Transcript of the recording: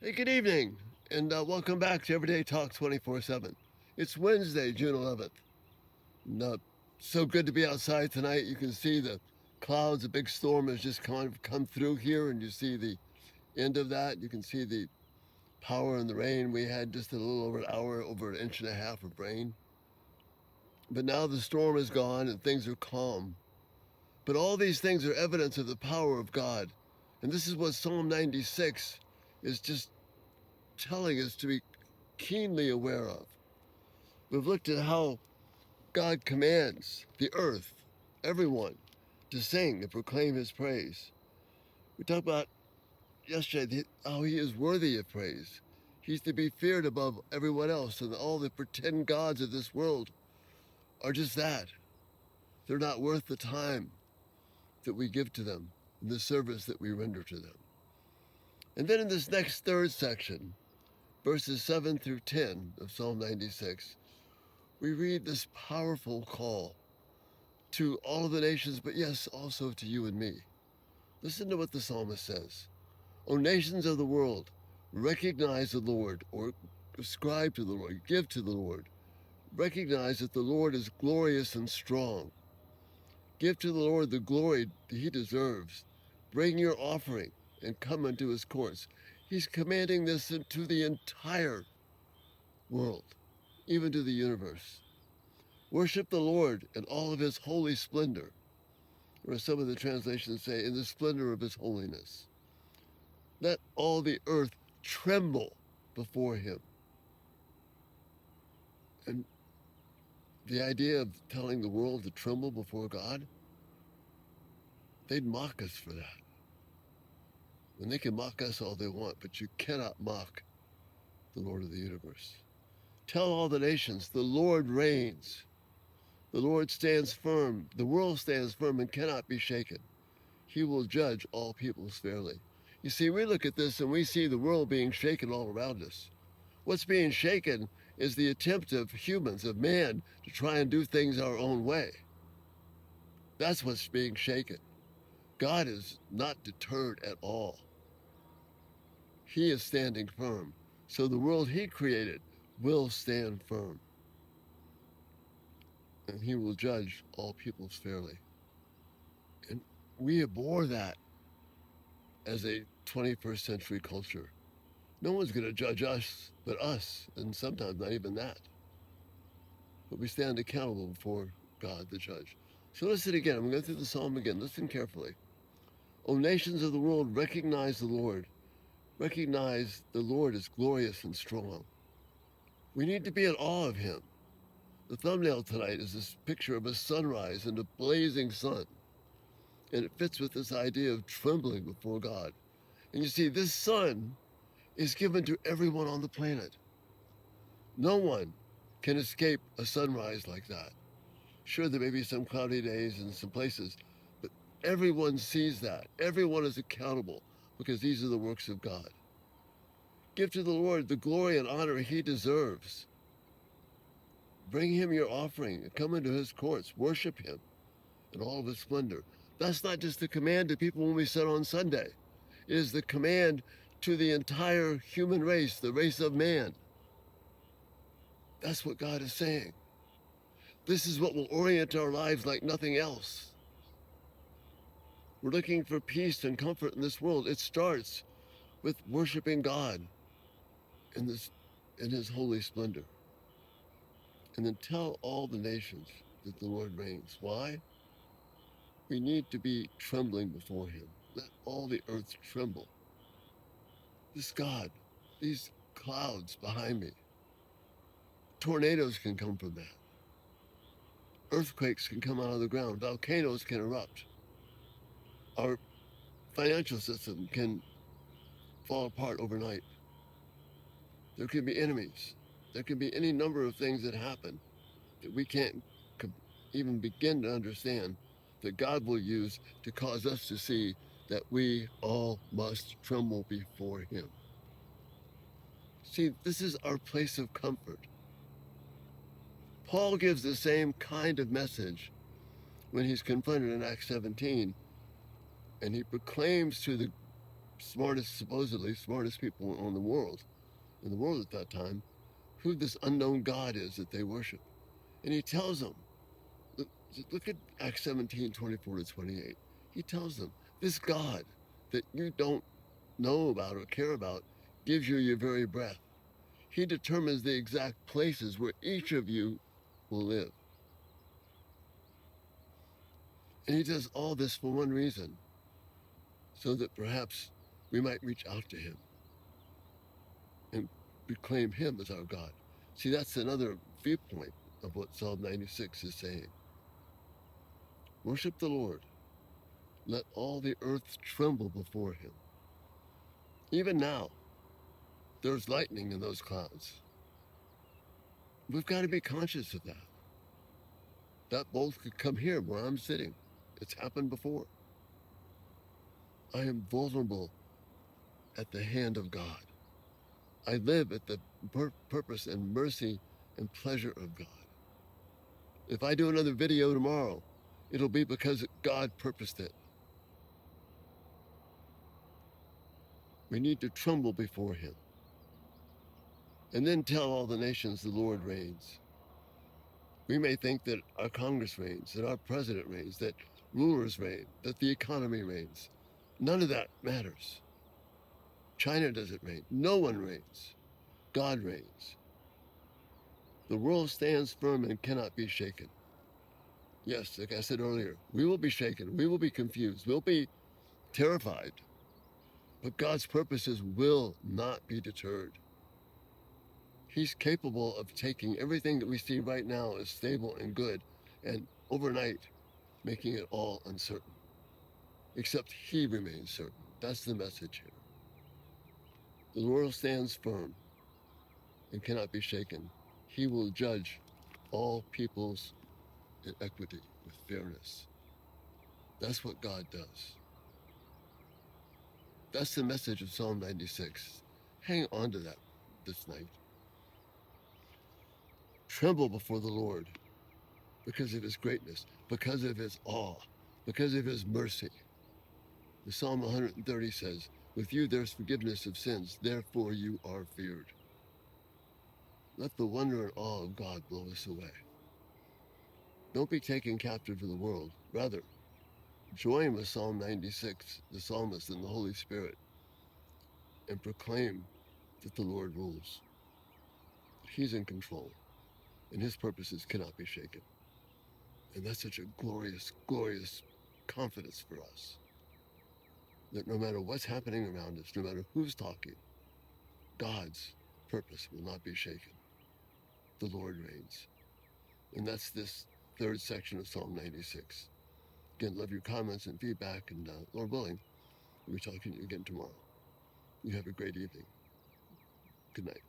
Hey, good evening, and welcome back to Everyday Talk 24/7. It's Wednesday, June 11th. And, so good to be outside tonight. You can see the clouds. A big storm has just come through here, and you see the end of that. You can see the power and the rain. We had just a little over an hour, over an inch and a half of rain. But now the storm is gone and things are calm. But all these things are evidence of the power of God. And this is what Psalm 96 is just telling us to be keenly aware of. We've looked at how God commands the earth, everyone, to sing and proclaim his praise. We talked about yesterday how he is worthy of praise. He's to be feared above everyone else, and all the pretend gods of this world are just that. They're not worth the time that we give to them and the service that we render to them. And then in this next third section, verses 7 through 10 of Psalm 96, we read this powerful call to all of the nations, but yes, also to you and me. Listen to what the psalmist says. O nations of the world, recognize the Lord, or ascribe to the Lord, give to the Lord. Recognize that the Lord is glorious and strong. Give to the Lord the glory that he deserves. Bring your offering and come unto his courts. He's commanding this to the entire world, even to the universe. Worship the Lord in all of his holy splendor, or some of the translations say, in the splendor of his holiness. Let all the earth tremble before him. And the idea of telling the world to tremble before God, they'd mock us for that. And they can mock us all they want, but you cannot mock the Lord of the universe. Tell all the nations, the Lord reigns. The Lord stands firm. The world stands firm and cannot be shaken. He will judge all peoples fairly. You see, we look at this and we see the world being shaken all around us. What's being shaken is the attempt of humans, of man, to try and do things our own way. That's what's being shaken. God is not deterred at all. He is standing firm. So the world he created will stand firm. And he will judge all peoples fairly. And we abhor that as a 21st century culture. No one's going to judge us but us, and sometimes not even that. But we stand accountable before God the judge. So listen again. I'm going to go through the psalm again. Listen carefully. O nations of the world, recognize the Lord. Recognize the Lord is glorious and strong. We need to be in awe of him. The thumbnail tonight is this picture of a sunrise and a blazing sun. And it fits with this idea of trembling before God. And you see, this sun is given to everyone on the planet. No one can escape a sunrise like that. Sure, there may be some cloudy days in some places, but everyone sees that. Everyone is accountable because these are the works of God. Give to the Lord the glory and honor he deserves. Bring him your offering and come into his courts. Worship him in all of his splendor. That's not just the command to people when we sit on Sunday. It is the command to the entire human race, the race of man. That's what God is saying. This is what will orient our lives like nothing else. We're looking for peace and comfort in this world. It starts with worshiping God in his holy splendor. And then tell all the nations that the Lord reigns. Why? We need to be trembling before him. Let all the earth tremble. This God, these clouds behind me, tornadoes can come from that. Earthquakes can come out of the ground. Volcanoes can erupt. Our financial system can fall apart overnight. There can be enemies. There can be any number of things that happen that we can't even begin to understand that God will use to cause us to see that we all must tremble before him. See, this is our place of comfort. Paul gives the same kind of message when he's confronted in Acts 17, and he proclaims to the supposedly smartest people in the world at that time, who this unknown God is that they worship. And he tells them, look, look at Acts 17:24-28. He tells them, this God that you don't know about or care about gives you your very breath. He determines the exact places where each of you will live. And he does all this for one reason, so that perhaps we might reach out to him and proclaim him as our God. See, that's another viewpoint of what Psalm 96 is saying. Worship the Lord. Let all the earth tremble before him. Even now, there's lightning in those clouds. We've got to be conscious of that. That bolt could come here where I'm sitting. It's happened before. I am vulnerable at the hand of God. I live at the purpose and mercy and pleasure of God. If I do another video tomorrow, it'll be because God purposed it. We need to tremble before him. And then tell all the nations the Lord reigns. We may think that our Congress reigns, that our president reigns, that rulers reign, that the economy reigns. None of that matters. China doesn't reign. No one reigns. God reigns. The world stands firm and cannot be shaken. Yes, like I said earlier, we will be shaken. We will be confused. We'll be terrified. But God's purposes will not be deterred. He's capable of taking everything that we see right now as stable and good and overnight making it all uncertain. Except he remains certain. That's the message here. The world stands firm and cannot be shaken. He will judge all peoples in equity with fairness. That's what God does. That's the message of Psalm 96. Hang on to that this night. Tremble before the Lord because of his greatness, because of his awe, because of his mercy. The Psalm 130 says, with you there's forgiveness of sins, therefore you are feared. Let the wonder and awe of God blow us away. Don't be taken captive to the world. Rather, join with Psalm 96, the psalmist and the Holy Spirit, and proclaim that the Lord rules. He's in control, and his purposes cannot be shaken. And that's such a glorious, glorious confidence for us, that no matter what's happening around us, no matter who's talking, God's purpose will not be shaken. The Lord reigns. And that's this third section of Psalm 96. Again, love your comments and feedback, and Lord willing, we'll be talking to you again tomorrow. You have a great evening. Good night.